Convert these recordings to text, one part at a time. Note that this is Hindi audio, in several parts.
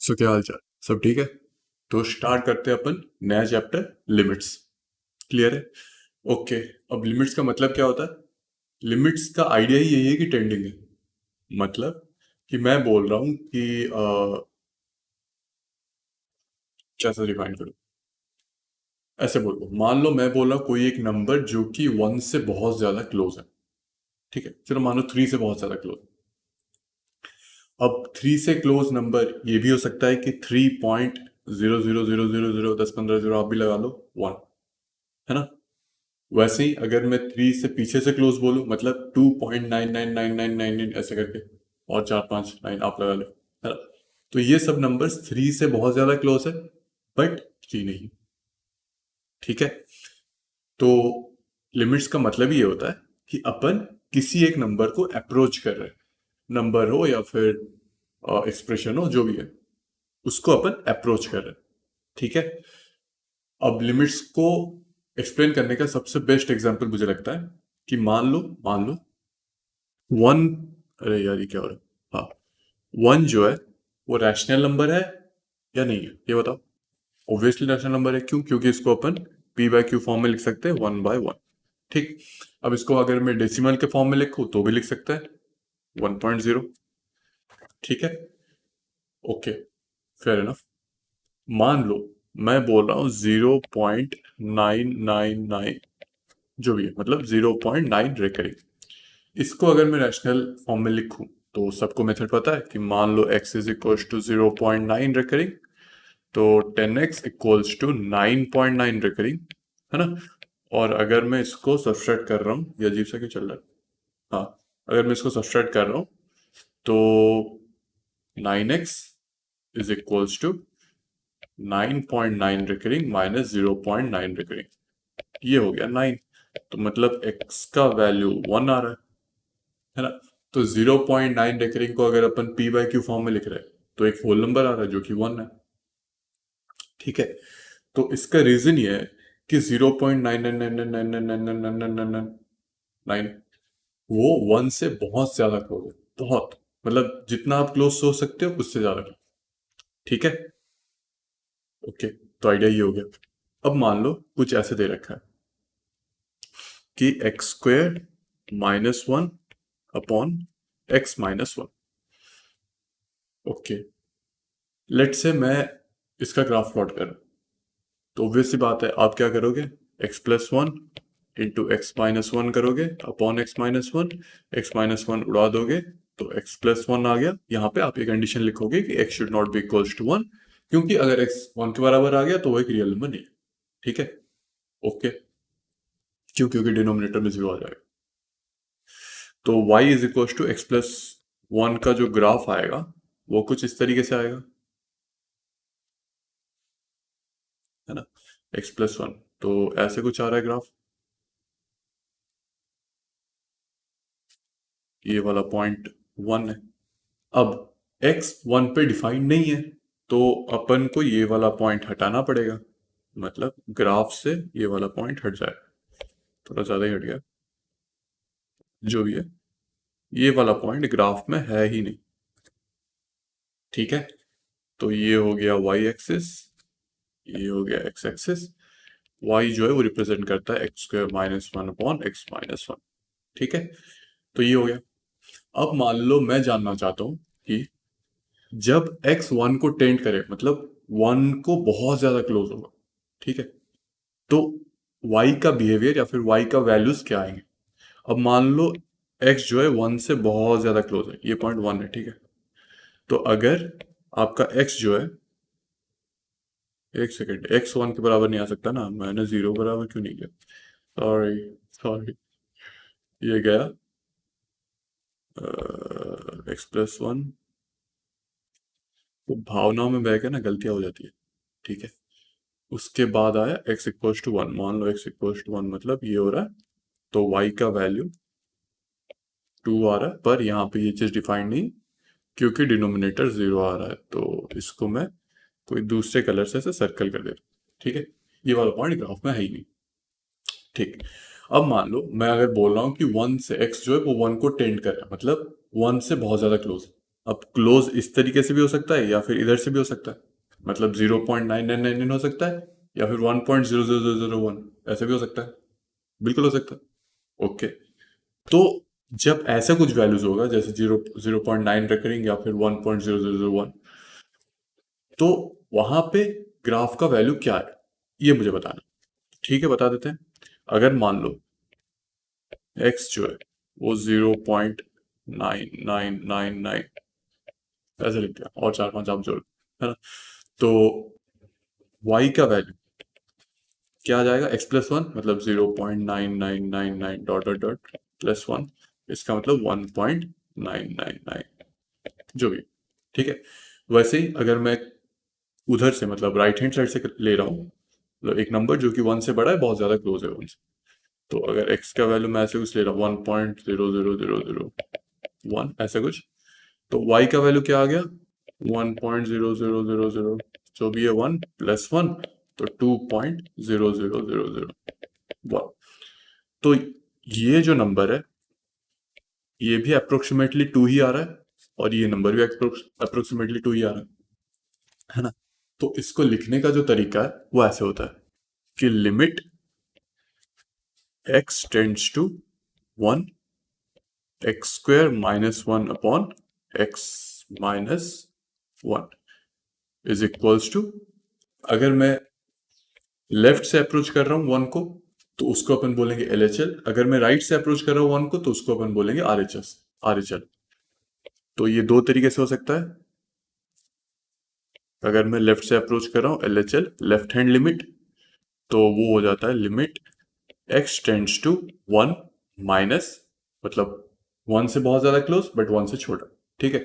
सो क्या हाल चाल। सब ठीक है। तो स्टार्ट करते हैं अपन नया चैप्टर लिमिट्स। क्लियर है। ओके। अब लिमिट्स का मतलब क्या होता है। लिमिट्स का आइडिया ही यही है कि टेंडिंग है। मतलब कि मैं बोल रहा हूँ कि कैसे डिफाइन करूँ। ऐसे बोल रहा हूँ, मान लो मैं बोल रहा हूँ कोई एक नंबर जो कि 1 से बहुत ज्यादा क्लोज है। ठीक है, चलो मान लो 3 से बहुत ज्यादा क्लोज। अब 3 से क्लोज नंबर ये भी हो सकता है कि 3.00000 10 15 0 आप भी लगा लो 1, है ना। वैसे ही अगर मैं 3 से पीछे से क्लोज बोलूं मतलब 2.999999 ऐसे करके और 4 5 9 आप लगा लो, है ना। तो ये सब नंबर्स 3 से बहुत ज्यादा क्लोज है, बट 3 नहीं। ठीक है। तो लिमिट्स का मतलब ये होता है कि अपन किसी एक नंबर को अप्रोच कर रहे हैं। नंबर हो या फिर एक्सप्रेशन हो, जो भी है उसको अपन अप्रोच कर रहे हैं। ठीक है। अब लिमिट्स को एक्सप्लेन करने का सबसे बेस्ट एग्जांपल मुझे लगता है कि मान लो वन। अरे यार ये क्या हो रहा है। हाँ, वन जो है वो रैशनल नंबर है या नहीं है, ये बताओ। ऑब्वियसली रैशनल नंबर है। क्यों? क्योंकि इसको अपन पी बाय क्यू फॉर्म में लिख सकते हैं, 1/1। ठीक। अब इसको अगर मैं डेसिमल के फॉर्म में लिखूं तो भी लिख सकते हैं, 1.0। ठीक है। Okay, fair enough. मान लो मैं बोल रहा हूँ 0.999, जो भी है मतलब 0.9 रेकरिंग। इसको अगर मैं रैशनल फॉर्म में लिखूं तो सबको मेथड पता है कि मान लो x is equals to 0.9 recurring, तो 10x इक्वल्स टू 9.9 रेकरिंग, है ना। और अगर मैं इसको सब्सट्रैक्ट कर रहा हूँ, ये अजीब सा क्यों चल रहा है। हाँ, अगर मैं इसको सब्सट्रैक्ट कर रहा हूँ तो 9x is equals to 9.9 recurring minus 0.9 recurring, ये हो गया 9। तो मतलब x का वैल्यू 1 आ रहा है ना। तो 0.9 रिकरिंग को अगर अपन p बाय क्यू फॉर्म में लिख रहे हैं तो एक होल नंबर आ रहा है जो कि 1 है। ठीक है। तो इसका रीजन ये है कि 0.99999999999 वो 1 से बहुत ज्यादा क्लोज है, बहुत। मतलब जितना आप क्लोज सोच सकते हो उससे ज्यादा close। ठीक है। ओके, तो आइडिया ये हो गया। अब मान लो कुछ ऐसे दे रखा है कि x² -1 upon x-1। Okay, late से मैं इसका ग्राफ प्लॉट करूं तो ऑब्वियस सी बात है, आप क्या करोगे, x+1 इंटू x-1 करोगे अपॉन x-1, x-1 उड़ा दोगे तो x+1 आ गया। यहाँ पे आप ये कंडीशन लिखोगे कि x should not be equals to 1, क्योंकि अगर x 1 के बराबर आ गया तो वो एक रियल नंबर नहीं है। ठीक है। ओके, क्यों? क्योंकि डिनोमिनेटर में 0 आ जाएगा। तो y is equal to x+1 का जो ग्राफ आएगा वो कुछ इस तरीके से आएगा, है ना। x+1, तो ऐसे कुछ आ रहा है ग्राफ। ये वाला पॉइंट 1 है। अब x 1 पे डिफाइंड नहीं है तो अपन को ये वाला पॉइंट हटाना पड़ेगा। मतलब ग्राफ से ये वाला पॉइंट हट जाएगा, थोड़ा ज़्यादा ही हट गया, जो भी है। ये वाला पॉइंट ग्राफ में है ही नहीं। ठीक है। तो ये हो गया y एक्सिस, ये हो गया x एक्सिस। y जो है वो रिप्रेजेंट करता है x² -1 अपॉन x-1। ठीक है। तो ये हो गया। अब मान लो मैं जानना चाहता हूं कि जब x 1 को टेंड करे, मतलब 1 को बहुत ज्यादा क्लोज होगा, ठीक है, तो y का बिहेवियर या फिर y का वैल्यूज क्या आएंगे। अब मान लो x जो है 1 से बहुत ज्यादा क्लोज है, ये पॉइंट 1 है, ठीक है। तो अगर आपका x जो है, एक सेकेंड, x 1 के बराबर नहीं आ सकता ना, मैंने 0 बराबर क्यों नहीं किया। सॉरी, सॉरी, ये गया x+1। तो भावनाओं में बह के ना गलतियां हो जाती है। ठीक है। उसके बाद आया x इक्वल्स टू 1। मान लो x इक्वल्स टू 1 मतलब ये हो रहा है, तो y का वैल्यू 2 आ रहा है, पर यहाँ पे ये चीज़ डिफाइंड नहीं क्योंकि डिनोमिनेटर 0 आ रहा है, तो इसको मैं कोई दूसरे कलर से ऐसे सर्कल कर देता हूँ। ठीक है। ये वाला पॉइंट ग्राफ में है ही नहीं। ठीक। अब मान लो मैं अगर बोल रहा हूँ कि 1 से x जो है वो 1 को टेंड कर रहा है, मतलब 1 से बहुत ज़्यादा क्लोज है। अब क्लोज इस तरीके से भी हो सकता है या फिर इधर से भी हो सकता है, मतलब 0.9999 हो सकता है या फिर 1.00001 ऐसे भी हो सकता है, बिल्कुल हो सकता है। ओके, तो जब ऐसा कुछ वैल्यूज होगा जैसे 0.9 रेकरिंग या फिर 1.0001, तो वहां पे ग्राफ का वैल्यू क्या है ये मुझे बताना। ठीक है, बता देते हैं। अगर मान लो x जो है वो 0.9999 ऐसे लिख दिया और चार पांच आप जोड़, है ना, तो y का वैल्यू क्या आ जाएगा, x+1 मतलब 0.9999 डॉट डॉट डॉट +1, इसका मतलब 1.999 जो भी। ठीक है, वैसे ही अगर मैं उधर से मतलब राइट हैंड साइड से ले रहा हूँ, मतलब एक नंबर जो कि 1 से बड़ा है, बहुत ज़्यादा क्लोज है 1 से, तो अगर x का वैल्यू मैं ऐसे कुछ ले रहा हूँ 1.00001 ऐसा कुछ, तो y का वैल्यू क्या आ गया 1.0000, जो भी है 1+1, तो 2.0000 तो ये जो नंबर है ये भी अप्रोक्सीमेटली 2 ही आ रहा है और ये नंबर भी अप्रोक्सीमेटली 2 ही आ रहा है ना। तो इसको लिखने का जो तरीका है वो ऐसे होता है कि limit x tends to 1, x square -1 upon x -1 is equals to, अगर मैं लेफ्ट से अप्रोच कर रहा हूँ 1 को तो उसको अपन बोलेंगे LHL, अगर मैं राइट से अप्रोच कर रहा हूँ 1 को तो उसको अपन बोलेंगे RHL। तो ये दो तरीके से हो सकता है। अगर मैं लेफ्ट से अप्रोच कर रहा हूँ LHL लेफ्ट हैंड लिमिट, तो वो हो जाता है limit x tends to 1 minus, मतलब 1 से बहुत ज़्यादा क्लोज बट 1 से छोटा। ठीक है,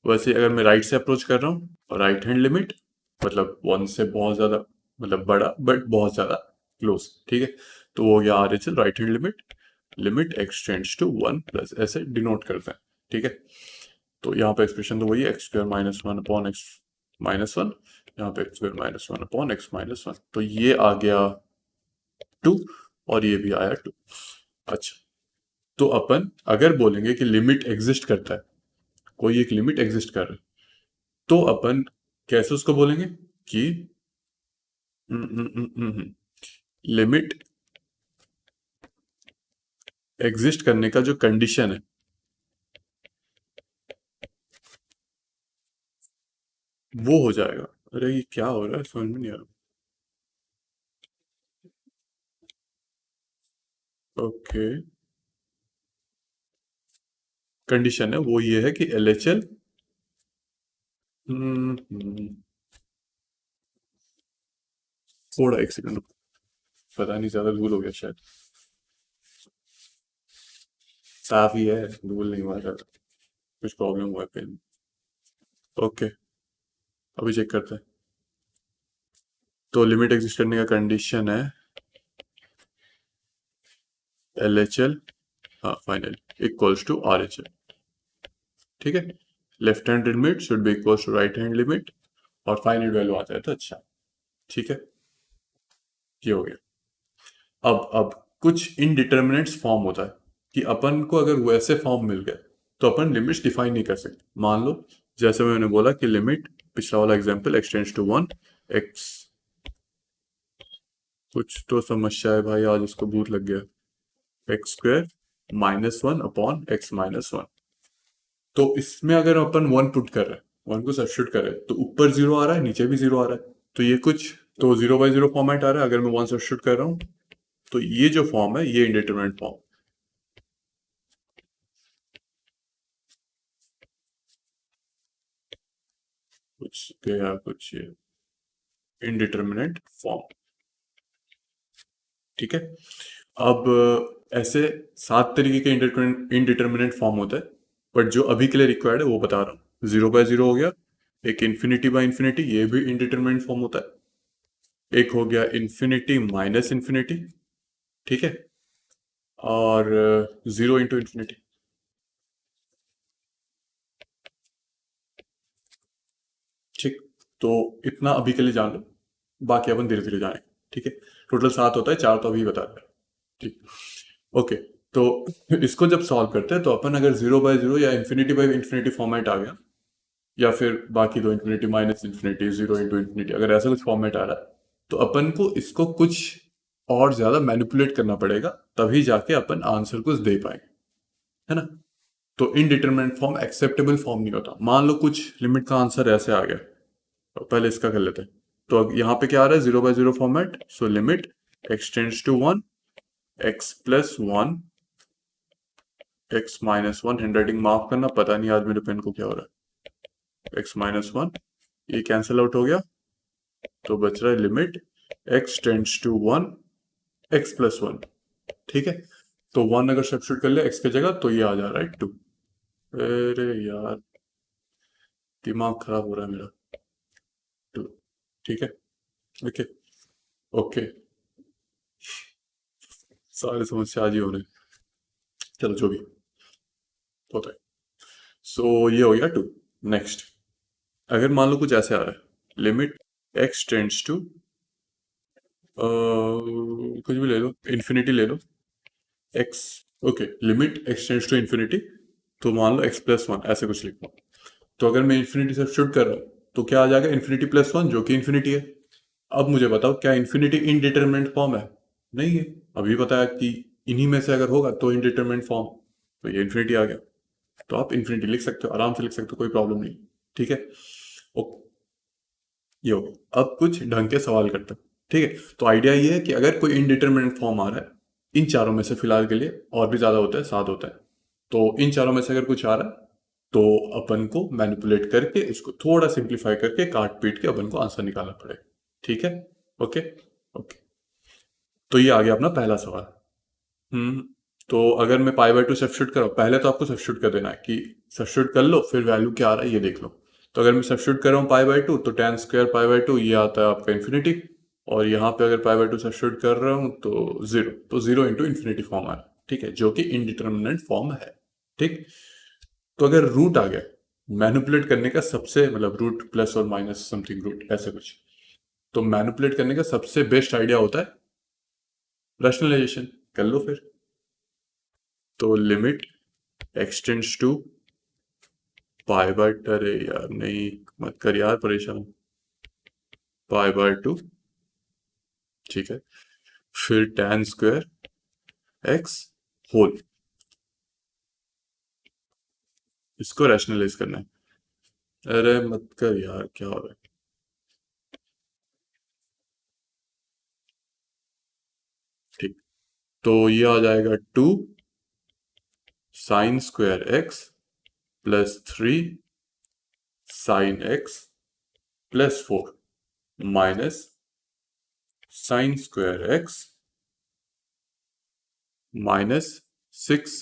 वैसे अगर मैं राइट से अप्रोच कर रहा हूँ राइट हैंड लिमिट, मतलब 1 से बहुत ज़्यादा, मतलब बड़ा बट बहुत ज़्यादा क्लोज। ठीक है, तो वो हो गया RHL right hand limit, limit x tends to 1 plus, ऐसे डिनोट करते हैं। ठीक है, तो यहाँ पे एक्सप्रेशन तो वही है x² -1 अपॉन x -1, यहाँ पे x² -1 अपॉन x -1, तो ये आ गया 2 और ये भी आया 2। अच्छा, तो अपन अगर बोलेंगे कि लिमिट एग्जिस्ट करता है, कोई एक लिमिट एग्जिस्ट कर रहा है, तो अपन कैसे उसको बोलेंगे कि लिमिट एग्जिस्ट करने का जो कंडीशन है वो हो जाएगा, अरे ये क्या हो रहा है समझ में नहीं आ रहा। ओके, कंडीशन है वो ये है कि LHL, थोड़ा एक सेकंड, पता नहीं ज्यादा भूल हो गया शायद, साफ ही है, भूल नहीं हुआ शायद, कुछ प्रॉब्लम हुआ है पेन। ओके, अभी चेक करते हैं। तो लिमिट एग्जिस्ट करने का कंडीशन है LHL, हाँ फाइनल इक्वल्स टू RHL। ठीक है, left hand limit should be equals to right hand limit और फाइनल वैल्यू आ जाए तो अच्छा। ठीक है, ये हो गया। अब कुछ इनडिटर्मिनेट्स फॉर्म होता है कि अपन को अगर वैसे फॉर्म मिल गए तो अपन लिमिट्स डिफाइन नहीं कर सकते। मान लो जैसे मैंने बोला कि लिमिट, पिछला वाला example x tends to 1, x, कुछ तो समस्या है भाई, आज उसको भूत लग गया, x² -1 अपॉन x -1, तो इसमें अगर अपन 1 पुट कर रहे हैं, 1 को सब्स्टिट्यूट कर रहे हैं, तो ऊपर 0 आ रहा है नीचे भी 0 आ रहा है, तो ये कुछ तो 0/0 फॉर्मेट आ रहा है। अगर मैं 1 सब्स्टिट्यूट कर रहा हूँ तो ये जो फॉर्म है ये इंडिटरमिनेट फॉर्म, कुछ गया कुछ ये इनडिटर्मिनेट फॉर्म। ठीक है, अब ऐसे 7 तरीके के इनडिटर्मिनेट फॉर्म होता है, बट जो अभी के लिए रिक्वायर्ड है वो बता रहा हूँ। 0/0 हो गया, एक इन्फिनिटी बाय इन्फिनिटी, ये भी इनडिटर्मिनेट फॉर्म होता है, एक हो गया इन्फिनिटी माइनस इन्फिनिटी। ठीक है, और 0 × इन्फिनिटी। ठीक, तो इतना अभी के लिए जान लो, बाकी अपन धीरे धीरे जाएंगे। ठीक है, टोटल 7 होता है, 4 तो अभी बता दिया। ठीक, ओके, तो इसको जब सॉल्व करते हैं तो अपन अगर 0/0 या इन्फिनिटी बाई इन्फिनिटी फॉर्मेट आ गया या फिर बाकी दो infinity minus infinity, zero into infinity, अगर ऐसा कुछ फॉर्मेट आ रहा है तो अपन को इसको कुछ और ज्यादा मैनिपुलेट करना पड़ेगा, तभी जाके अपन आंसर कुछ दे पाएंगे, है ना। तो इनडिटरमिनेट फॉर्म एक्सेप्टेबल फॉर्म नहीं होता। मान लो कुछ लिमिट का आंसर ऐसे आ गया, तो पहले इसका कर लेते हैं। तो अब यहाँ पे क्या आ रहा है, 0/0 format. So limit x tends to 1, x plus 1, x minus 1, handwriting माफ करना, पता नहीं आज मेरे पेन को क्या हो रहा है, x माइनस 1, ये कैंसिल आउट हो गया, तो बच रहा है limit x tends to 1, x plus 1। ठीक है, तो 1 अगर सब्स्टिट्यूट कर ले x की जगह तो ये आ जा रहा है 2। अरे यार, दिमाग खराब हो रहा है मेरा। 2। ठीक है, ओके ओके, सारे समस्या आज ही हो रहे हैं। चलो जो भी होता है। सो ये हो गया 2। नेक्स्ट, अगर मान लो कुछ ऐसे आ रहा है, लिमिट x टेंड्स टू, कुछ भी ले लो, इन्फिनिटी ले लो, x, okay, limit x tends to infinity, तो मान लो x प्लस 1, ऐसे कुछ लिखो। तो अगर मैं इन्फिनिटी सब्स्टिट्यूट कर रहा हूँ तो क्या आ जाएगा, इन्फिनिटी प्लस 1, जो कि इन्फिनिटी है। अब मुझे बताओ, क्या इन्फिनिटी इनडिटरमिनेट फॉर्म है? नहीं है। अभी बताया कि इन्हीं में से अगर होगा तो इनडिटरमिनेट फॉर्म, तो ये इन्फिनिटी आ गया। तो आप इन्फिनिटी लिख सकते हो, आराम से लिख सकते हो, कोई प्रॉब्लम नहीं। ठीक है, ओके, ये हो गया। अब कुछ ढंग के सवाल करते हैं। ठीक है, तो आइडिया ये है कि अगर कोई इनडिटरमिनेट फॉर्म आ रहा है, इन चारों में से फिलहाल के लिए, और भी ज्यादा होता है, 7 होता है, तो इन चारों में से अगर कुछ आ रहा है तो अपन को मैनिपुलेट करके इसको थोड़ा सिंप्लीफाई करके काट पीट के अपन को आंसर निकालना पड़ेगा। ठीक है, ओके ओके। तो ये आ गया अपना पहला सवाल। हम्म, तो अगर मैं पाई बाय 2 सब्स्टिट्यूट कराऊँ, पहले तो आपको सब्स्टिट्यूट कर देना है कि सब्स्टिट्यूट कर लो, फिर वैल्यू क्या आ रहा है ये देख लो। तो अगर मैं सब्स्टिट्यूट कर रहा हूँ पाई बाय 2, तो tan स्क्वायर पाई बाय 2 ये आता है आपका इन्फिनिटी, और यहाँ पे अगर पाई बाय 2 सब्स्टिट्यूट कर रहा हूँ तो जीरो, तो जीरो इंटू इन्फिनिटी फॉर्म आ रहा है। ठीक है, जो कि इनडिटर्मिनेंट फॉर्म है। ठीक, तो अगर रूट आ गया, मैनिपुलेट करने का सबसे, मतलब रूट प्लस और माइनस समथिंग रूट ऐसे कुछ, तो मैनिपुलेट करने का सबसे बेस्ट आइडिया होता है रैशनलाइजेशन। कर लो फिर। तो limit x tends to pi by, अरे यार नहीं, मत कर यार, परेशान, पाई बाय 2। ठीक है, फिर tan स्क्वायर x होल, इसको रैशनलाइज करना है। अरे मत कर यार, क्या हो रहा है। ठीक, तो ये आ जाएगा 2 sine square x plus 3 sine x plus 4 minus sine square x minus 6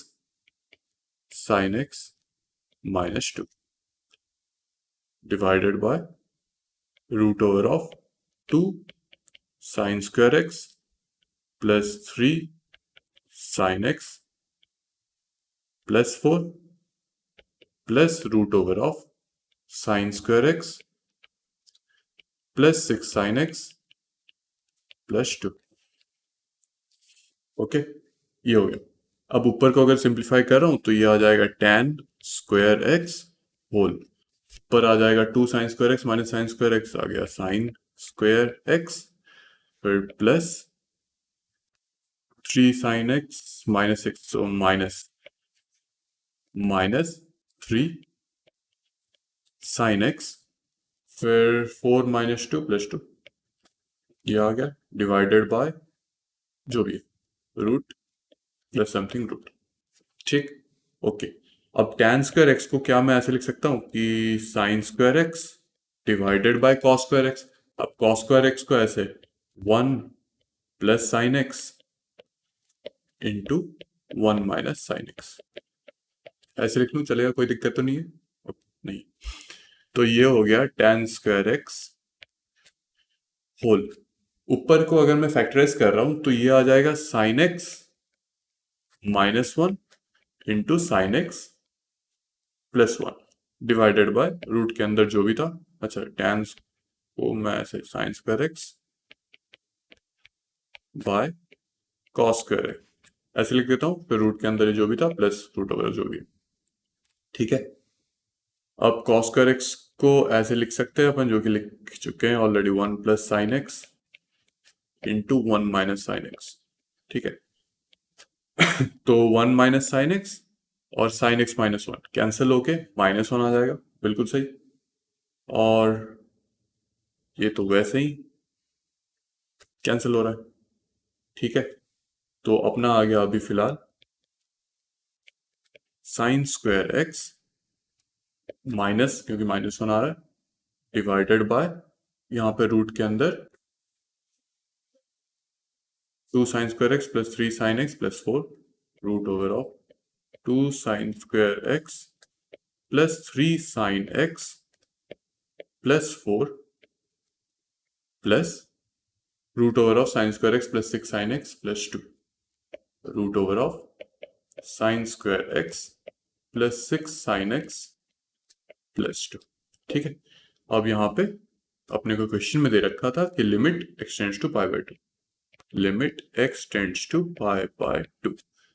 sine x minus 2 divided by root over of 2 sine square x plus 3 sine x plus 4 plus root over of sine square x plus 6 sine x plus 2। Okay, ये हो गया। अब ऊपर को अगर सिंप्लीफाई कर रहा हूं तो ये आ जाएगा tan स्क्वायर x होल, ऊपर आ जाएगा 2 sine square x minus sine square x, आ गया साइन स्क्वायर x, फिर plus 3 sine x minus 6, so minus minus 3 sine x, फिर 4 माइनस 2 प्लस 2, ये आ गया डिवाइडेड बाय जो भी रूट प्लस समथिंग रूट। ठीक, ओके। अब tan स्क्वायर एक्स को क्या मैं ऐसे लिख सकता हूँ कि sign square x divided by cos square x. अब कॉस स्क्वायर एक्स को ऐसे 1 plus sine x into 1 minus sine x, ऐसे लिख लूँ, चलेगा? कोई दिक्कत तो नहीं है? नहीं। तो ये हो गया tan स्क्वायर एक्स होल, ऊपर को अगर मैं फैक्टराइज कर रहा हूं तो ये आ जाएगा sine x minus 1 into sine x plus 1 divided by root के अंदर जो भी था। अच्छा, tan को मैं ऐसे sign square x by cos square x ऐसे लिख देता हूं, फिर रूट के अंदर जो भी था प्लस रूट ओवर जो भी। ठीक है, अब कॉस स्क्वायर एक्स को ऐसे लिख सकते हैं अपन, जो कि लिख चुके हैं already, 1 plus sine x into 1 minus sine x. ठीक है, तो 1 माइनस साइन एक्स और sign x minus one cancel होके -1 आ जाएगा, बिल्कुल सही। और ये तो वैसे ही कैंसिल हो रहा है। ठीक है, तो अपना आ गया अभी फिलहाल साइन स्क्वायर एक्स माइनस, क्योंकि -1 आ रहा है, डिवाइडेड बाय, यहाँ पे रूट के अंदर 2 sine square x plus 3 sine x plus 4, root over of 2 sine square x plus 3 sine x plus 4 plus root over of sine square x plus 6 sine x plus 2, root over of sine square x plus 6 sine x plus 2। ठीक है, अब यहाँ पे अपने को क्वेश्चन में दे रखा था कि limit x tends to pi by 2, limit x tends to pi by 2,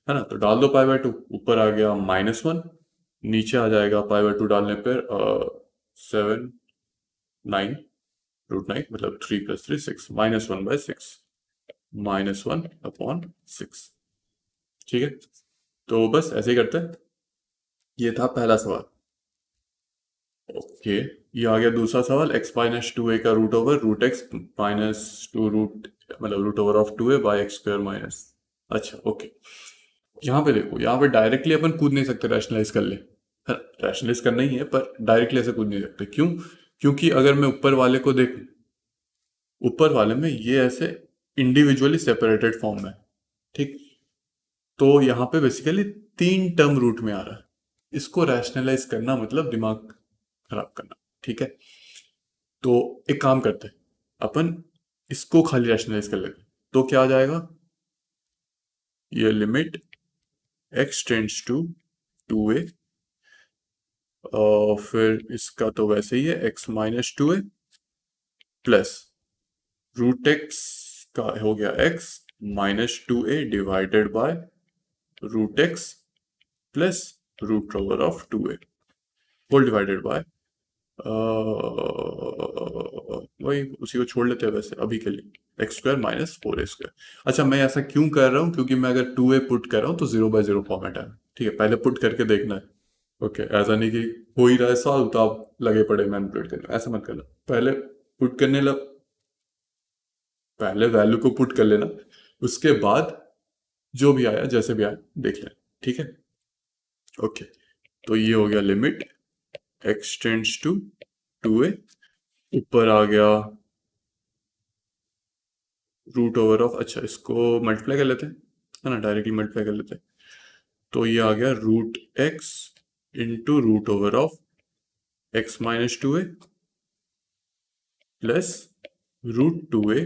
है ना। तो डाल दो पाई बाय 2, ऊपर आ गया -1, नीचे आ जाएगा पाई बाय 2 डालने पर 7 9 √9, मतलब 3 + 3 6, -1/6, -1/6। ठीक है, तो बस ऐसे ही करते हैं। ये था पहला सवाल। ओके, ये आ गया दूसरा सवाल, x-2a का root over root X minus 2 root, मतलब root over of 2a by x square minus. अच्छा ओके, यहाँ पे देखो, यहाँ पे डायरेक्टली अपन कूद नहीं सकते, रैशनलाइज कर ले। रैशनलाइज करना ही है, पर डायरेक्टली ऐसे कूद नहीं सकते। क्यों? क्योंकि अगर मैं ऊपर वाले को देखूं, ऊपर वाले में ये ऐसे इंडिविजुअली सेपरेटेड फॉर्म में, ठीक, तो यहाँ पे बेसिकली 3 टर्म रूट में आ रहा है। इसको रैशनलाइज करना मतलब दिमाग खराब करना। ठीक है, तो एक काम करते हैं, अपन इसको खाली रैशनलाइज कर लेते हैं। तो क्या आ जाएगा, ये limit x tends to 2a, और फिर इसका तो वैसे ही है x - 2a plus root x का हो गया x -2a divided by root x plus root over of 2a whole divided by, वही उसी को छोड़ लेते हैं वैसे अभी के लिए, एक्स स्क्वायर माइनस 4a²। अच्छा, मैं ऐसा क्यों कर रहा हूँ, क्योंकि मैं अगर 2a पुट कर रहा हूँ तो 0/0 फॉर्मेट है। ठीक है, पहले पुट करके देखना है। ओके, ऐसा नहीं कि हो ही रहा है सॉल्व तो आप लगे पड़े मैनिपुलेट करने, ऐसा मत करना। पहले पुट करने लग, पहले वैल्यू को पुट कर लेना, उसके बाद जो भी आया जैसे भी आया देख लेना। ठीक है, ओके, तो ये हो गया limit x tends to 2a, ऊपर आ गया रूट ओवर ऑफ, अच्छा इसको मल्टीप्लाई कर लेते हैं, है ना, डायरेक्टली मल्टीप्लाई कर लेते हैं। तो ये आ गया root x into root over of x -2a plus root 2a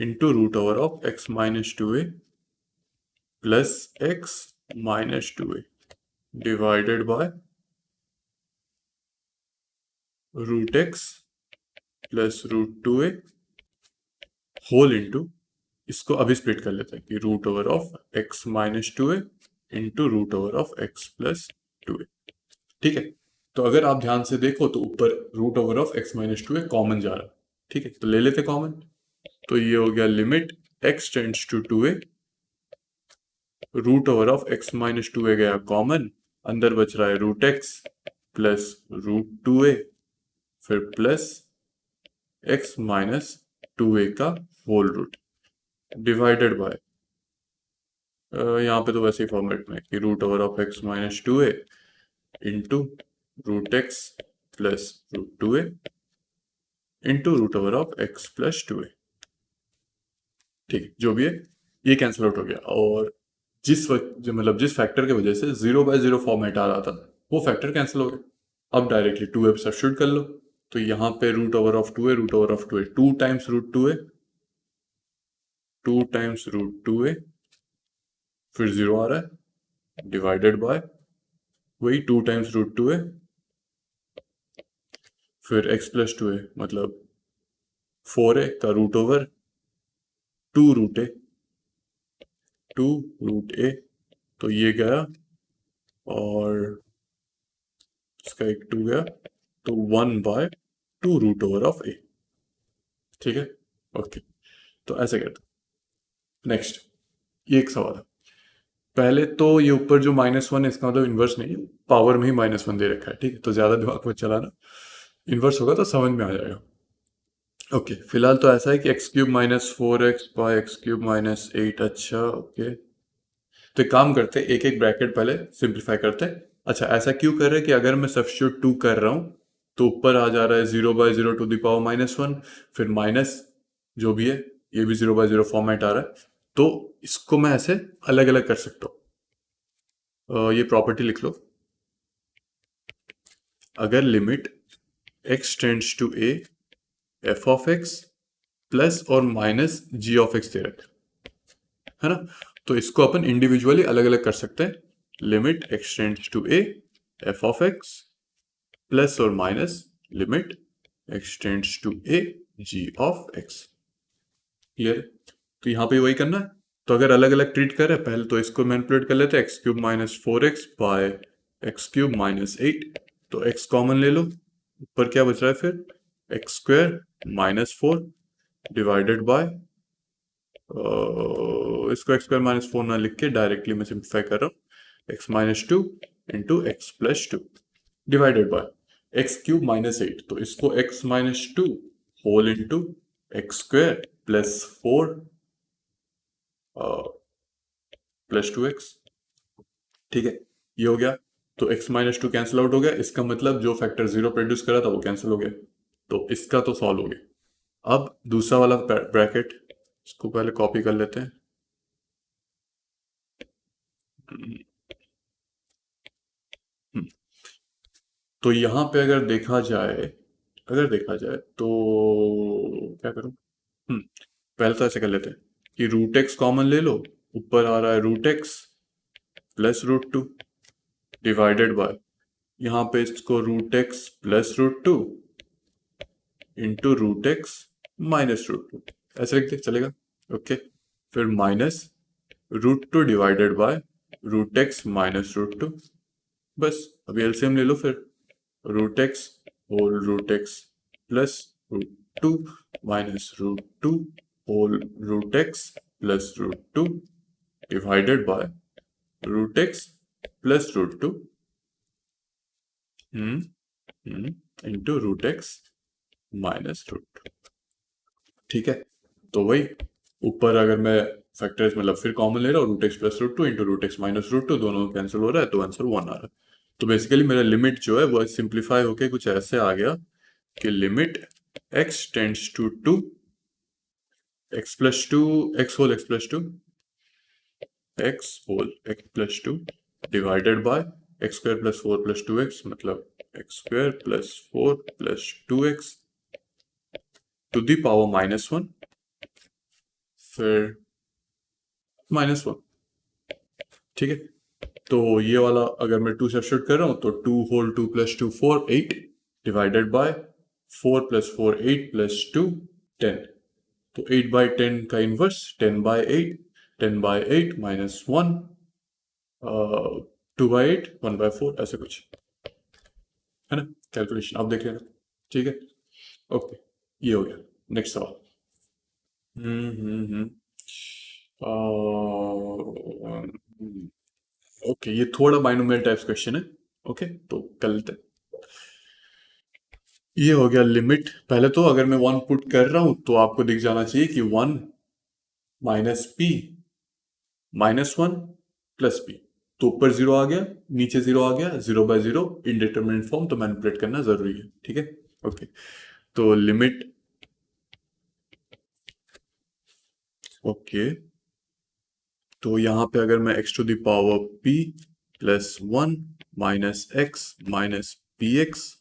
into root over of x -2a plus x -2a divided by root x plus root 2a whole into, इसको अभी स्प्लिट कर लेते हैं कि root over of x -2a into root over of x plus 2a। ठीक है, तो अगर आप ध्यान से देखो तो ऊपर root over of x -2a common जा रहा है। ठीक है, तो ले लेते कॉमन। तो ये हो गया limit x tends to 2a, root over of x -2a गया कॉमन, अंदर बच रहा है root x plus root 2a, फिर प्लस x -2a का होल रूट डिवाइडेड बाय, यहाँ पे तो वैसे ही फॉर्मेट में कि root over of x -2a into root x plus root 2a into root over of x plus 2a। ठीक, जो भी है ये कैंसिल आउट हो गया, और जिस वक्त मतलब जिस फैक्टर की वजह से 0/0 फॉर्मेट आ रहा था वो फैक्टर कैंसिल हो गया। अब डायरेक्टली 2a पे सब्स्टिट्यूट कर लो, तो यहाँ पे root over of 2a, root over of 2a 2 times root 2a, 2 times root 2a, फिर 0 आ रहा है डिवाइडेड बाय वही 2 टाइम्स रूट 2a, फिर x प्लस 2a मतलब 4a का root over 2 root a, 2 root a, तो ये गया और इसका एक 2 गया, तो 1/2√A, ठीक है। ओके, तो ऐसे करते। नेक्स्ट, ये एक सवाल है। पहले तो ये ऊपर जो -1 है इसका मतलब इन्वर्स नहीं है, पावर में ही -1 दे रखा है, ठीक है, तो ज्यादा दिमाग में चलाना, इन्वर्स होगा तो समझ में आ जाएगा। ओके, फिलहाल तो ऐसा है कि x³ - 4x/x³ - 8, अच्छा ओके। तो एक काम करते हैं, एक एक ब्रैकेट पहले सिंप्लीफाई करते हैं। अच्छा, ऐसा क्यों कर रहे हैं कि अगर मैं सब्स्टिट्यूट 2 कर रहा हूं तो ऊपर आ जा रहा है 0/0 टू द पावर -1, फिर माइनस जो भी है ये भी 0/0 फॉर्मेट आ रहा है, तो इसको मैं ऐसे अलग अलग कर सकता हूँ। ये प्रॉपर्टी लिख लो। अगर limit x tends to a, f(x) plus और माइनस g(x) दे रखा है ना, तो इसको अपन इंडिविजुअली अलग अलग कर सकते हैं। Limit x tends to a, f(x) plus और माइनस limit x tends to a, g(x). Clear? तो यहाँ पे वही करना है। तो अगर अलग अलग ट्रीट करें, पहले तो इसको मैनिपुलेट कर लेते हैं, x³ - 4x/x³ - 8, तो x कॉमन ले लो, ऊपर क्या बच रहा है फिर, x² - 4 डिवाइडेड बाय, इसको x² - 4 ना लिख के डायरेक्टली मैं सिंप्लीफाई कर रहा हूँ, x-2 into x+2 divided by x³ - 8, तो इसको x-2 whole into x² + 4 +2x, ठीक है, ये हो गया। तो x-2 कैंसिल आउट हो गया, इसका मतलब जो फैक्टर 0 प्रोड्यूस करा था वो कैंसिल हो गया, तो इसका तो सॉल्व हो गया। अब दूसरा वाला ब्रैकेट, इसको पहले कॉपी कर लेते हैं। तो यहां पे अगर देखा जाए तो क्या करूं। पहले तो ऐसे कर लेते हैं कि √x कॉमन ले लो, ऊपर आ रहा है √x + √2 डिवाइडेड बाय, यहाँ पे इसको √x + √2 इंटू √x -√2 ऐसे लिखते चलेगा। ओके, फिर माइनस √2 डिवाइडेड बाय √x -√2, बस अभी एलसीएम ले लो फिर, √x whole √x plus √2 minus √2 whole √x plus √2 divided by √x plus √2 into √x -√2, ठीक है। तो वही ऊपर अगर मैं फैक्टर्स मतलब फिर कॉमन ले रहा हूँ, √x + √2 इंटू √x -√2, दोनों कैंसिल हो रहा है, तो आंसर 1 आ रहा है। तो बेसिकली मेरा लिमिट जो है वो सिंप्लीफाई होके कुछ ऐसे आ गया कि limit x tends to 2 x + 2 x whole x + 2 x whole x + 2 divided by x² + 4 + 2x, मतलब x² + 4 + 2x to the power -1, फिर -1, ठीक है। तो ये वाला अगर मैं 2 सब्स्टिट्यूट कर रहा हूँ तो 2 होल 2 + 2 4 8 डिवाइडेड बाय 4 + 4 8 + 2 10, तो 8/10 का इनवर्स 10/8, 10/8 -1, 2/8 1/4 ऐसे कुछ है ना। कैलकुलेशन आप देख लेना, ठीक है। ओके, ये हो गया। नेक्स्ट सवाल। हम्म। ओके, ये थोड़ा बाइनोमियल टाइप्स क्वेश्चन है। ओके, तो कर लेते हैं। ये हो गया लिमिट, पहले तो अगर मैं 1 पुट कर रहा हूं तो आपको दिख जाना चाहिए कि 1 -p -1 + p, तो ऊपर 0 आ गया, नीचे 0 आ गया, 0/0 इनडिटरमिनेट फॉर्म, तो मैनिपुलेट करना जरूरी है, ठीक है। ओके, तो लिमिट, ओके, तो यहाँ पे अगर मैं x⁴p + 1 -x -px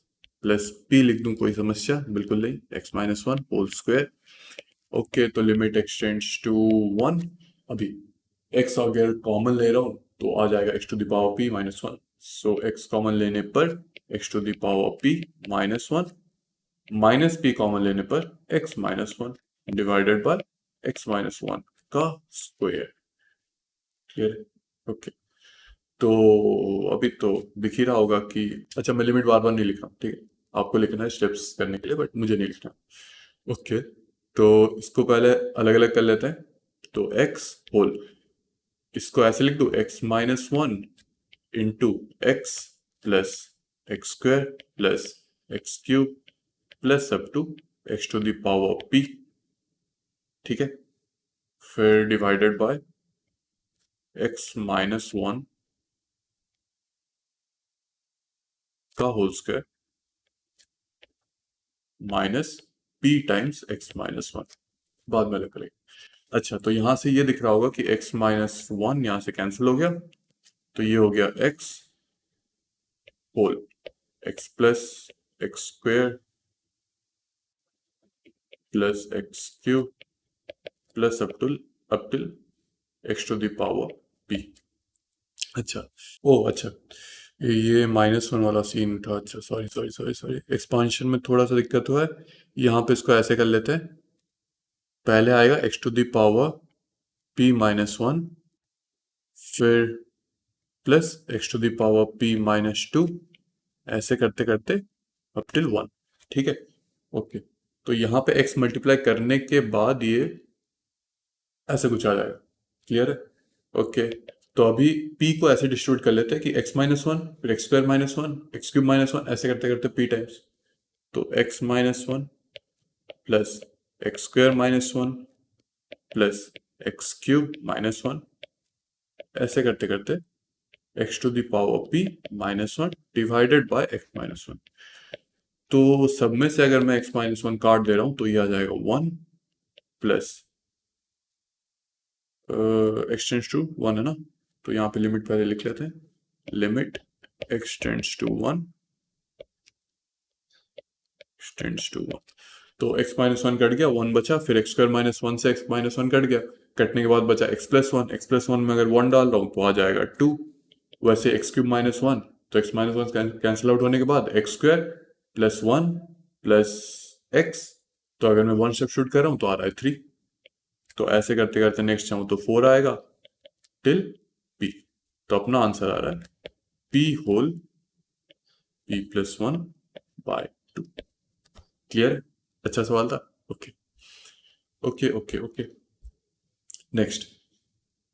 + p लिख दूं, कोई समस्या बिल्कुल नहीं, x -1 होल स्क्वायर। ओके, तो लिमिट x टेंड्स टू 1, अभी x अगर कॉमन ले रहा हूँ तो आ जाएगा x⁴p -1, सो x कॉमन लेने पर x⁴p -1 माइनस p कॉमन लेने पर x -1 डिवाइडेड बाय x -1 का स्क्वायर, क्लियर है। ओके, तो अभी तो दिख ही रहा होगा कि, अच्छा मैं लिमिट बार बार नहीं लिख रहा हूँ, ठीक है। आपको लिखना है स्टेप्स करने के लिए, बट मुझे नहीं लिखना। ओके, तो इसको पहले अलग अलग कर लेते हैं। तो एक्स होल, इसको ऐसे लिख दो, X minus one into X plus x square plus x cube plus up to X to the power P. ठीक है, फिर divided by x minus one का whole square minus P times X minus one, बाद में लिख लेंगे। अच्छा, तो यहां से ये दिख रहा होगा कि एक्स माइनस वन यहां से कैंसिल हो गया, तो ये हो गया x whole x plus x square plus x cube plus up till x to the power p. अच्छा, ओ अच्छा, ये माइनस वन वाला सीन था। अच्छा, sorry sorry sorry sorry, expansion में थोड़ा सा दिक्कत हुआ है। यहाँ पे इसको ऐसे कर लेते हैं, पहले आएगा x to the power p minus one, फिर plus x to the power p minus two, ऐसे करते करते अप टिल वन। ठीक है, ओके। तो यहाँ पे एक्स मल्टीप्लाई करने के बाद ये ऐसे कुछ आ जाएगा। क्लियर है? ओके, तो अभी p को ऐसे डिस्ट्रीब्यूट कर लेते हैं कि x माइनस वन, फिर x square minus one, x cube minus one, ऐसे करते करते p टाइम्स। तो x minus one plus x square minus one plus x cube minus one, ऐसे करते करते x to the power p minus one divided by x minus one. तो सब में से अगर मैं x माइनस वन काट दे रहा हूं तो ये आ जाएगा one plus x tends to one, है ना? तो यहाँ पे लिमिट पहले लिख लेते हैं, limit x tends to one tends to one. तो एक्स माइनस वन कट गया, वन बचा, फिर एक्स स्क्वायर माइनस वन से एक्स माइनस वन कट गया, कटने के बाद बचा x plus one. X plus one में अगर वन डाल रहा हूँ तो आ जाएगा टू। वैसे एक्स क्यूब माइनस वन, तो x minus one cancel out होने के बाद x square plus one plus x, तो अगर मैं वन सब्स्टिट्यूट कर रहा हूँ तो आ रहा है थ्री। तो ऐसे करते करते नेक्स्ट जाऊँ तो फोर आएगा टिल पी। तो अपना आंसर आ रहा है p whole p plus one by two. Clear? अच्छा सवाल था। Okay okay okay okay, next.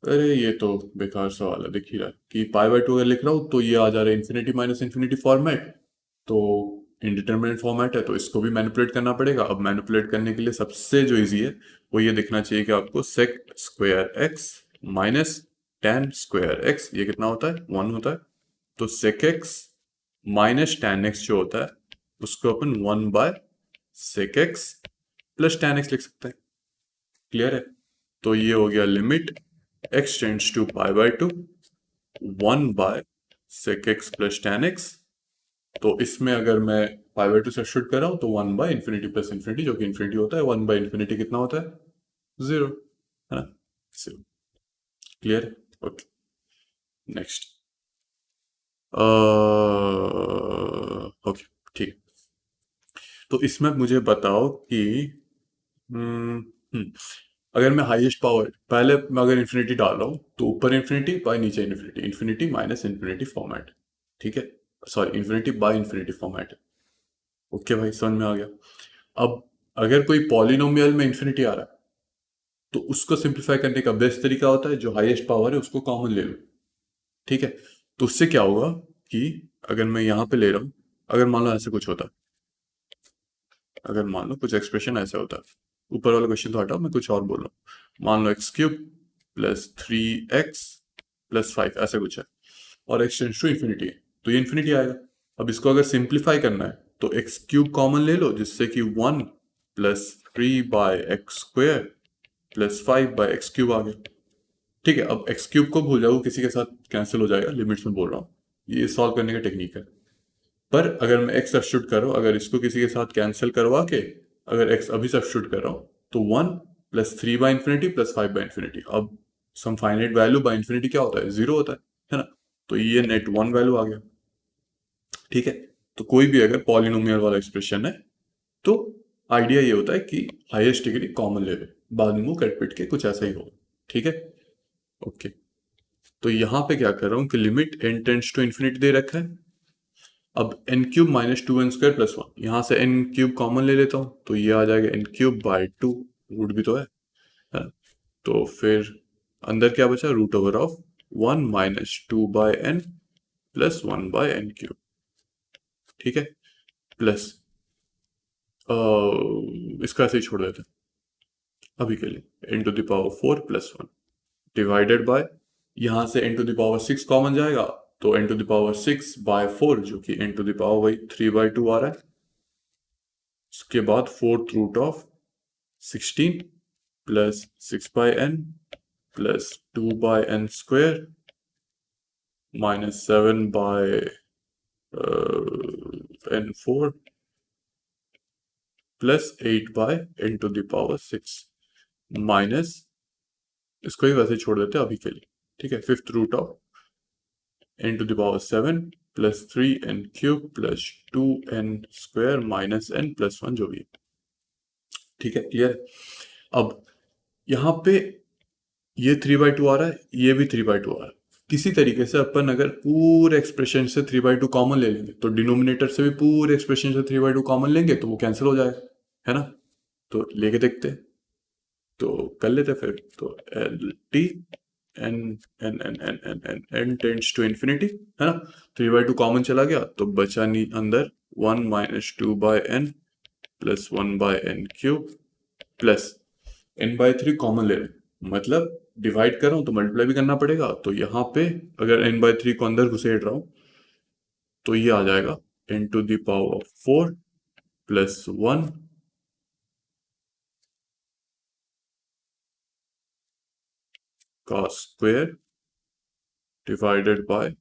अरे ये तो बेकार सवाल है, दिख ही रहा है कि पाई बाय टू अगर लिख रहा हूँ तो ये आ जा रहा है इन्फिनिटी माइनस इन्फिनिटी फॉर्मेट, तो इनडिटरमिनेट फॉर्मेट है, तो इसको भी मैनिपुलेट करना पड़ेगा। अब मैनिपुलेट करने के लिए सबसे जो इजी है वो ये दिखना चाहिए कि आपको sec square x minus tan square x, ये कितना होता है? वन होता है। तो sec x minus tan x जो होता है उसको अपन one by sec x plus tan x लिख सकते हैं। क्लियर है? तो ये हो गया limit x tends to pi by two one by sec x plus tan x. तो इसमें अगर मैं पाई बाय टू सब्स्टिट्यूट कर रहा हूं तो one by infinity plus infinity, जो कि इन्फिनिटी होता है, वन बाय इन्फिनिटी कितना होता है? जीरो, है ना? Zero. Clear? Okay, next. Okay, ठीक। तो इसमें मुझे बताओ कि हम्म, हम्म, अगर मैं हाईएस्ट पावर पहले मैं अगर इन्फिनिटी डाल रहा हूँ तो ऊपर इन्फिनिटी बाय नीचे infinity, infinity minus infinity format. ठीक है, sorry, infinity by infinity format. Okay भाई, समझ में आ गया। अब अगर कोई पॉलिनोमियल में इन्फिनिटी आ रहा है तो उसको सिंप्लीफाई करने का बेस्ट तरीका होता है जो हाईएस्ट पावर है उसको कॉमन ले लो। ठीक है, तो उससे क्या होगा कि अगर मैं यहां पे ले रहा हूं, अगर मान लो ऐसे कुछ होता है, अगर मान लो कुछ एक्सप्रेशन ऐसे होता है, ऊपर वाला क्वेश्चन तो हटाओ, मैं कुछ और बोल रहा हूँ। मान लो x cube plus three x plus five, ऐसा कुछ है, और एक्स टेंड्स टू इन्फिनिटी है, तो ये इन्फिनिटी आएगा। अब इसको अगर सिंप्लीफाई करना है तो एक्स क्यूब कॉमन ले लो, जिससे कि one plus three by x square plus five by x cube आ गया। ठीक है, अब एक्स क्यूब को भूल जाओ, किसी के साथ कैंसिल हो जाएगा, लिमिट्स में बोल रहा हूँ, ये सॉल्व करने का टेक्निक है। पर अगर मैं एक्स सब्स्टिट्यूट कर रहा हूँ, अगर इसको किसी के साथ कैंसिल करवा के अगर एक्स अभी सब्स्टिट्यूट कर रहा हूँ तो one plus three by infinity plus five by infinity, अब सम फाइनाइट वैल्यू बाई इन्फिनिटी क्या होता है? जीरो होता है ना? तो ये नेट वन वैल्यू आ गया। ठीक है, तो कोई भी अगर पॉलिनोमियल वाला एक्सप्रेशन है तो आइडिया ये होता है कि हाईएस्ट डिग्री कॉमन ले लो, बाद में कट पिट के कुछ ऐसा ही होगा। ठीक है, ओके। तो यहां पे क्या कर रहा हूं कि limit n tends to infinity दे रखा है। अब n cube minus two n square plus one, यहाँ से एन क्यूब कॉमन ले लेता हूँ तो ये आ जाएगा n cube by two, root भी तो है ना? तो फिर अंदर क्या बचा, root over of one minus two by n plus one by n cube, ठीक है, प्लस इसका ऐसे ही छोड़ देते हैं अभी के लिए, n to the power four plus one divided by, यहां से n to the power six common जाएगा तो n to the power six by four जो कि एन टू द पावर वही थ्री बाय टू आ रहा है, उसके बाद fourth root of 16 plus six by n plus two by n square minus seven by n four plus eight by n to the power six minus, इसको ही वैसे छोड़ देते हैं अभी के लिए, ठीक है, fifth root of n to the power seven plus three n cube plus two n square minus n plus one जो भी है, ठीक है, क्लियर है। अब यहाँ पे ये थ्री बाई टू आ रहा है, ये भी थ्री बाई टू आ रहा है, किसी तरीके से अपन अगर पूरे एक्सप्रेशन से थ्री बाई टू कॉमन ले लेंगे तो डिनोमिनेटर से भी पूरे एक्सप्रेशन से थ्री बाई टू कॉमन लेंगे तो वो कैंसिल हो जाएगा, है ना? तो लेके देखते हैं, तो कर लेते फिर, तो L T n n n n n n n tends to infinity, है ना? थ्री बाई टू कॉमन चला गया तो बचा नहीं अंदर one minus two by n plus one by n cube plus n by three common ले रहे हैं, मतलब डिवाइड कर रहा हूं तो मल्टीप्लाई भी करना पड़ेगा, तो यहाँ पे अगर एन बाय थ्री को अंदर घुसेड़ रहा हूं तो ये आ जाएगा n to the power four plus one का square divided by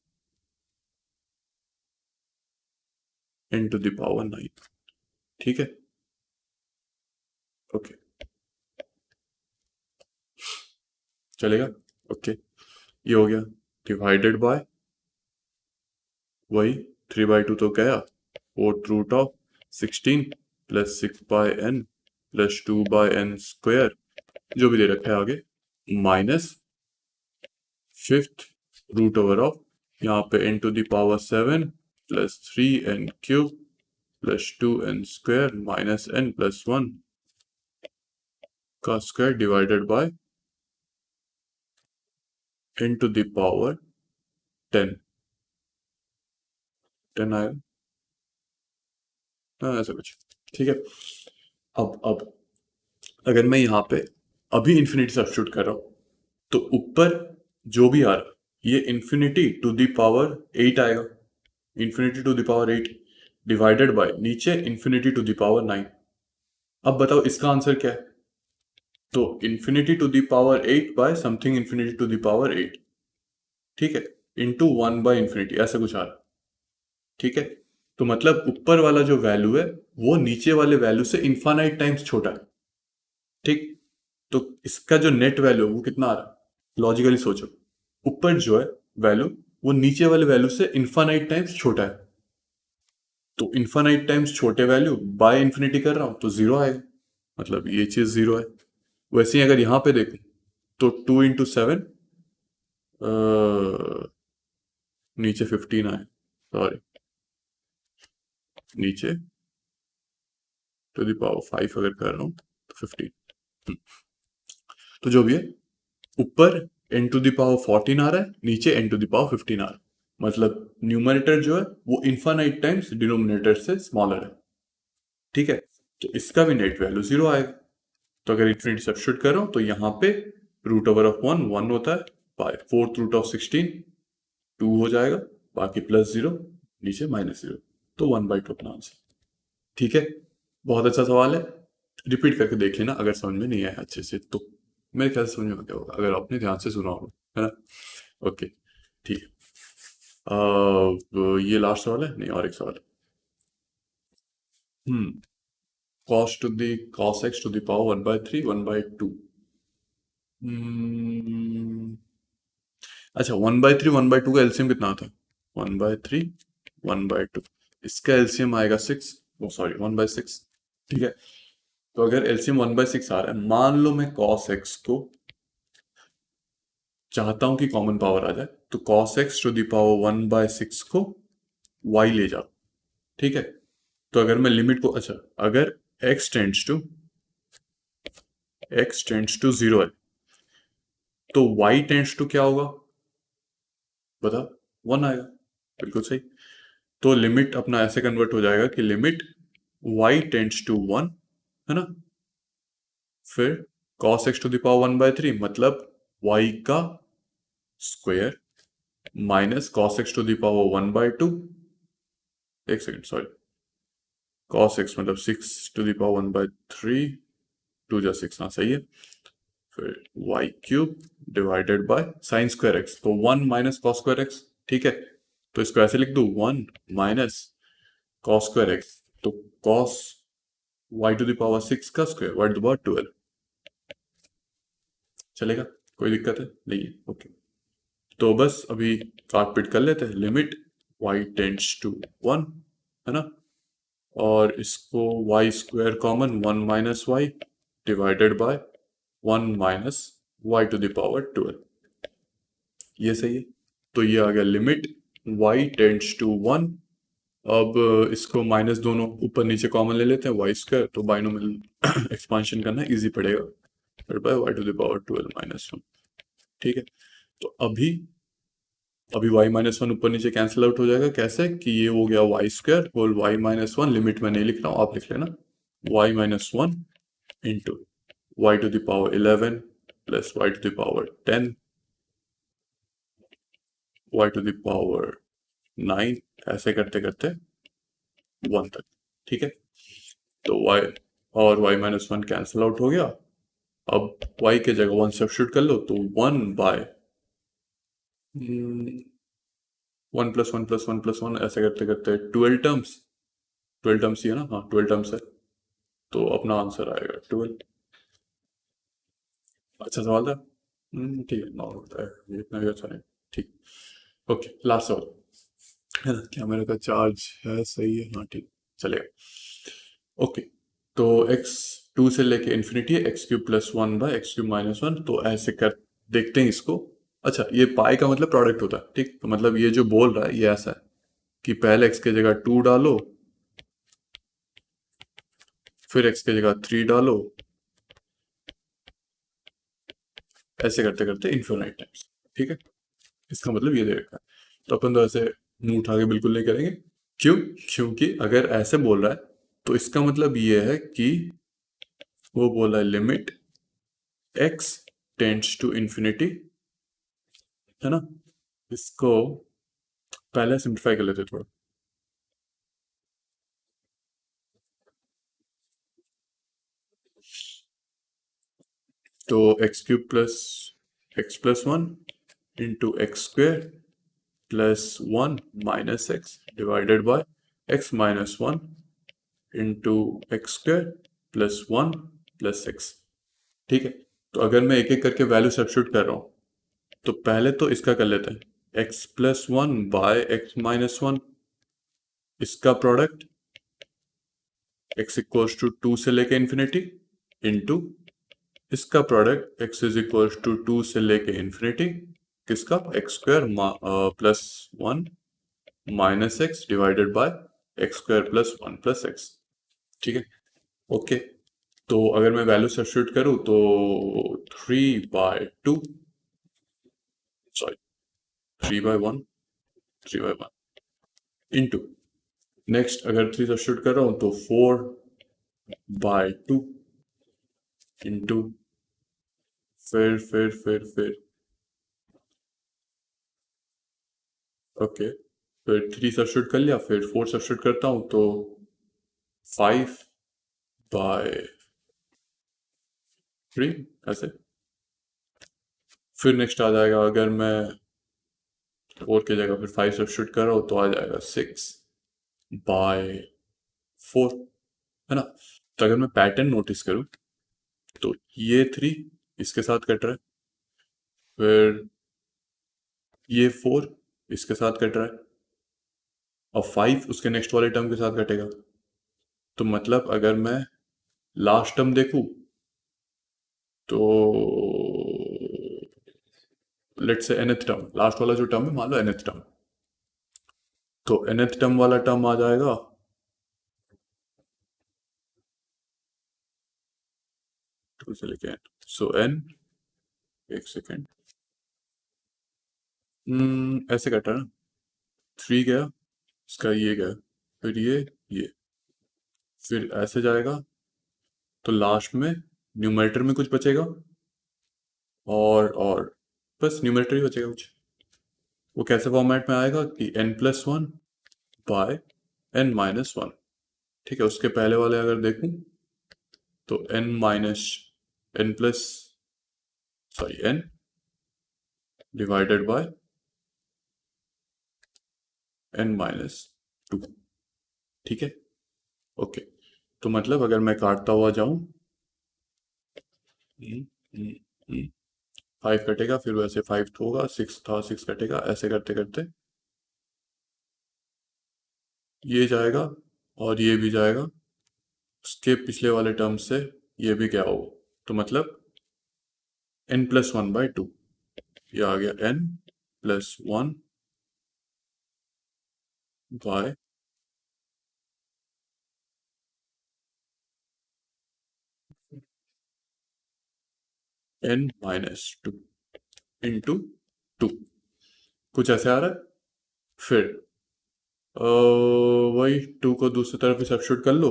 n to the power nine, ठीक है, ओके, चलेगा, ओके, ये हो गया डिवाइडेड बाय वही थ्री बाई टू तो गया, fourth root of 16 plus six by n plus two by n square जो भी दे रखा है आगे minus fifth root over of यहाँ पे n to the power seven plus three n cube plus two n square minus n plus one का square divided by n to the power ten, ten आएगा, हाँ ऐसा कुछ, ठीक है। अब अगर मैं यहाँ पे अभी इंफिनिटी सब्स्टिट्यूट कर रहा हूँ तो ऊपर जो भी आ रहा ये infinity to the power eight आएगा, infinity to the power eight divided by नीचे infinity to the power nine. अब बताओ इसका आंसर क्या है, तो infinity to the power eight by something infinity to the power eight, ठीक है, इंटू वन बाय इंफिनिटी ऐसा कुछ आ रहा, ठीक है, तो मतलब ऊपर वाला जो वैल्यू है वो नीचे वाले वैल्यू से इन्फानाइट टाइम्स छोटा है, ठीक, तो इसका जो नेट वैल्यू है वो कितना आ रहा है, लॉजिकली सोचो, ऊपर जो है वैल्यू वो नीचे वाले वैल्यू से इन्फानाइट टाइम्स छोटा है, तो इन्फानाइट टाइम्स छोटे वैल्यू बाय इंफिनिटी कर रहा हूं तो जीरो आएगा, मतलब ये चीज जीरो है। वैसे ही अगर यहां पे देखूं तो टू इंटू सेवन, नीचे 15 आए, सॉरी नीचे टू द पावर फाइव अगर कर रहा हूं तो 15, तो जो भी है ऊपर n टू द पावर 14 आ रहा है, नीचे n टू द पावर 15 आ रहा है, मतलब न्यूमरेटर जो है वो इन्फानाइट टाइम्स डिनोमिनेटर से स्मॉलर है, ठीक है, तो इसका भी नेट वैल्यू जीरो आएगा, तो अगर इन्फिनिटी सब्स्टिट्यूट कर रहा हूं तो यहाँ पे root over of one one होता है, by fourth root of 16 two हो जाएगा, बाकी प्लस जीरो नीचे माइनस जीरो, तो वन बाई टू अपना आंसर, ठीक है, बहुत अच्छा सवाल है, रिपीट करके देख लेना अगर समझ में नहीं आया अच्छे से तो, मेरे ख्याल से समझ में क्या होगा अगर आपने ध्यान से सुना होगा, है ना? ओके, ठीक है, ये लास्ट सवाल है, नहीं और एक सवाल है, cos to the cos x to the power one by three one by two, अच्छा one by three one by two का एलसीएम कितना था, one by three one by two, इसका एलसीएम आएगा सिक्स, वो सॉरी वन बाई सिक्स, ठीक है, तो अगर एलसीएम वन बाई सिक्स आ रहा है, मान लो मैं cos x को चाहता हूं कि कॉमन पावर आ जाए, तो cos x to the power one by six को y ले जाओ, ठीक है। तो अगर मैं लिमिट को, अच्छा, अगर x टेंड्स टू 0 है तो y टेंड्स टू क्या होगा, बता। 1 आएगा, बिल्कुल सही। तो लिमिट अपना ऐसे कन्वर्ट हो जाएगा कि लिमिट y टेंड्स टू 1, है ना, फिर cos x to the power 1/3 मतलब y का square minus cos x to the power 1/2, एक सेकेंड सॉरी, cos x मतलब 6 टू द पावर 1/3, 2 जा 6, हाँ सही है, फिर y cube divided by sine square x, तो 1 माइनस कॉस स्क्वायर x, ठीक है। तो इसको ऐसे लिख दूं, 1 माइनस कॉस स्क्वायर x, तो cos y to the power 6 का square, y to the power 12, चलेगा, कोई दिक्कत है नहीं है, ओके। तो बस अभी काट पीट कर लेते हैं, लिमिट y टेंड्स टू 1, है ना, और इसको y square common, 1 minus y divided by 1 minus y to the power 12, ये सही है। तो ये आ गया लिमिट y टेंड्स टू 1। अब इसको माइनस दोनों ऊपर नीचे कॉमन ले लेते हैं, वाई स्क्वायर, तो बाइनोमियल एक्सपांशन करना इजी पड़ेगा, फिर by y to the power 12 minus 1, ठीक है। तो अभी अभी y माइनस 1 ऊपर नीचे कैंसिल आउट हो जाएगा, कैसे कि ये हो गया y square whole y minus 1, limit में नहीं लिख रहा हूँ, आप लिख लेना, y minus 1 into y to the power 11 plus y to the power 10 y to the power 9, ऐसे करते करते 1 तक, ठीक है। तो y और y माइनस 1 कैंसिल आउट हो गया। अब y के जगह 1 सब्स्टिट्यूट कर लो, तो 1 बाय 1 प्लस 1 प्लस 1 प्लस 1, ऐसे करते करते 12 टर्म्स ही है ना, हाँ 12 टर्म्स है, तो अपना आंसर आएगा 12। अच्छा सवाल था, ठीक है, नॉर्मल होता है, इतना भी अच्छा नहीं, ठीक। ओके, लास्ट सवाल, है ना, क्या मेरे का चार्ज है, सही है, हाँ ठीक, चलेगा। ओके, तो x 2 से लेके इन्फिनिटी है, x cube plus 1 by x cube minus 1, तो ऐसे कर देखते हैं इसको। अच्छा, ये पाई का मतलब प्रोडक्ट होता है, ठीक, तो मतलब ये जो बोल रहा है ये ऐसा है कि पहले x की जगह 2 डालो, फिर x की जगह 3 डालो, ऐसे करते करते इन्फिनाइट टाइम्स, ठीक है। इसका मतलब ये दे रखा है, तो अपन तो ऐसे मुंह उठा के बिल्कुल नहीं करेंगे, क्यों, क्योंकि अगर ऐसे बोल रहा है तो इसका मतलब ये है कि वो बोला है limit x tends to infinity, है ना। इसको पहले सिंप्लीफाई कर लेते थोड़ा, तो x plus 1 into x square plus 1 minus x divided by x minus 1 into x square plus 1 plus x, ठीक है। तो अगर मैं एक एक करके वैल्यू सब्स्टिट्यूट कर रहा हूँ, तो पहले तो इसका कर लेते हैं, x plus 1 by x minus 1, इसका प्रोडक्ट एक्स इक्वल्स टू 2 से लेके इन्फिनिटी इंटू इसका product x is equal to 2 से लेके इन्फिनिटी, किसका, x square plus 1 minus x divided by x square plus 1 plus x, ठीक है, ओके। तो अगर मैं वैल्यू सब्स्टिट्यूट करूँ तो 3/2, सॉरी 3/1, 3/1 इंटू, नेक्स्ट अगर 3 सब्स्टिट्यूट कर रहा हूँ तो 4/2 इंटू, फिर ओके, फिर 3 सब्स्टिट्यूट कर लिया, फिर 4 सब्स्टिट्यूट करता हूँ तो 5/3, ऐसे। फिर नेक्स्ट आ जाएगा, अगर मैं 4 की जगह फिर 5 सब्स्टिट्यूट कर रहा हूँ तो आ जाएगा 6/4, है ना। तो अगर मैं पैटर्न नोटिस करूँ तो ये 3 इसके साथ कट रहा है, फिर ये 4 इसके साथ कट रहा है, और 5 उसके नेक्स्ट वाले टर्म के साथ कटेगा। तो मतलब अगर मैं लास्ट टर्म देखूँ तो let's say nth term, last वाला जो टर्म है मान लो nth टर्म, तो nth टर्म वाला टर्म आ जाएगा फिर से लिखे n, सो n, एक सेकेंड, ऐसे कटा ना, 3 गया, इसका ये गया, फिर ये फिर ऐसे जाएगा, तो लास्ट में न्यूमरेटर में कुछ बचेगा, और बस न्यूमरेटर ही बचेगा कुछ। वो कैसे फॉर्मेट में आएगा कि n+1 बाय n-1, ठीक है। उसके पहले वाले अगर देखूं तो n डिवाइडेड बाय n-2, ठीक है, ओके। तो मतलब अगर मैं काटता हुआ जाऊं, 5 कटेगा, फिर वैसे 5 होगा, 6 था, 6 कटेगा, ऐसे करते करते ये जाएगा और ये भी जाएगा, उसके पिछले वाले टर्म से ये भी क्या होगा, तो मतलब n+1/2, ये आ गया n+1 बाय n-2 इंटू 2, कुछ ऐसे आ रहा है। फिर वही 2 को दूसरी तरफ भी सब्स्टिट्यूट कर लो।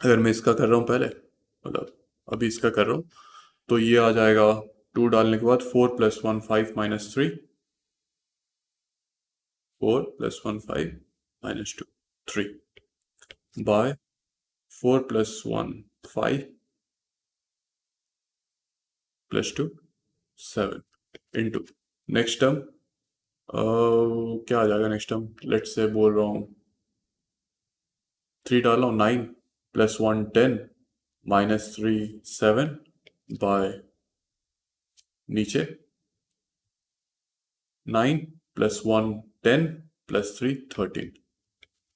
अगर मैं इसका कर रहा हूँ पहले, मतलब अभी इसका कर रहा हूँ, तो ये आ जाएगा 2 डालने के बाद 4 + 1 5 - 3, 4 + 1 5 - 2 3 बाय 4 + 1 5 + 2 7 इंटू नेक्स्ट टर्म, क्या आ जाएगा नेक्स्ट टर्म, लेट्स से बोल रहा हूँ 3 डाल रहा हूँ, 9 + 1 10 - 3 7 बाय नीचे 9 + 1 10 + 3 13,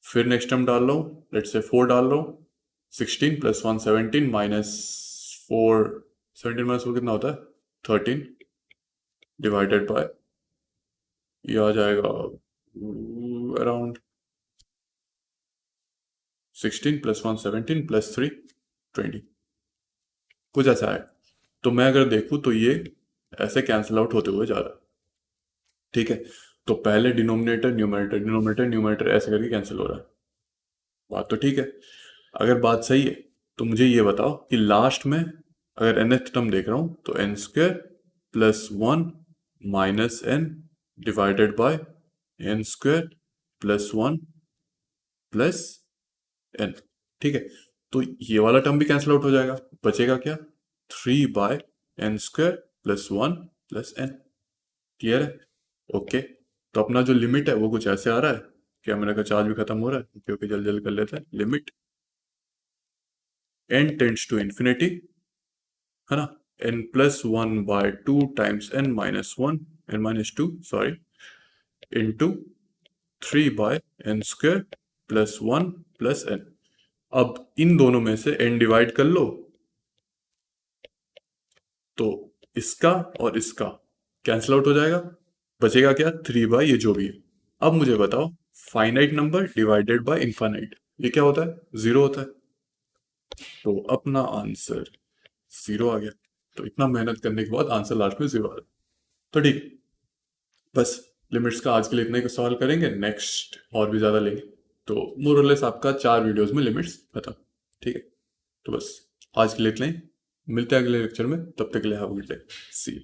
फिर नेक्स्ट टर्म डाल रहा हूँ, लेट्स से 4 डाल रहा हूँ, 16 + 1 17 - 4 17 - 4 कितना होता है 13 डिवाइडेड बाय, ये आ जाएगा अराउंड 16 + 1 17 + 3 20, कुछ ऐसा है। तो मैं अगर देखूँ तो ये ऐसे कैंसिल आउट होते हुए जा रहा है, ठीक है। तो पहले डिनोमिनेटर न्यूमरेटर डिनोमिनेटर न्यूमरेटर ऐसे करके कैंसिल हो रहा है, बात तो ठीक है। अगर बात सही है तो मुझे ये बताओ कि लास्ट में अगर nth टर्म देख रहा हूँ तो n² + 1 - n divided by n² + 1 + n, ठीक है। तो ये वाला टर्म भी कैंसिल आउट हो जाएगा, बचेगा क्या 3/n² + 1 + n, क्लियर है, ओके। तो अपना जो लिमिट है वो कुछ ऐसे आ रहा है, कैमरा का चार्ज भी खत्म हो रहा है क्योंकि जल्दी जल्दी कर लेते हैं। Limit n tends to infinity, है ना, n+1/2 times n-2 sorry into 3/n² + 1 + n। अब इन दोनों में से n डिवाइड कर लो, तो इसका और इसका कैंसिल आउट हो जाएगा, बचेगा क्या 3 ये जो भी है। अब मुझे बताओ finite number divided by infinite ये क्या होता है, 0 होता है। तो अपना आंसर 0 आ गया। तो इतना मेहनत करने के बाद आंसर लास्ट में 0 आ गया, तो ठीक। बस लिमिट्स का आज के लिए इतना ही सवाल करेंगे, नेक्स्ट और भी ज़्यादा लेंगे। तो मोरलेस आपका 4 वीडियोस में लिमिट्स खत्म, ठीक है। तो बस आज के लिए इतना ही, मिलते हैं अगले लेक्चर में, तब तक के लिए have a good day, see you.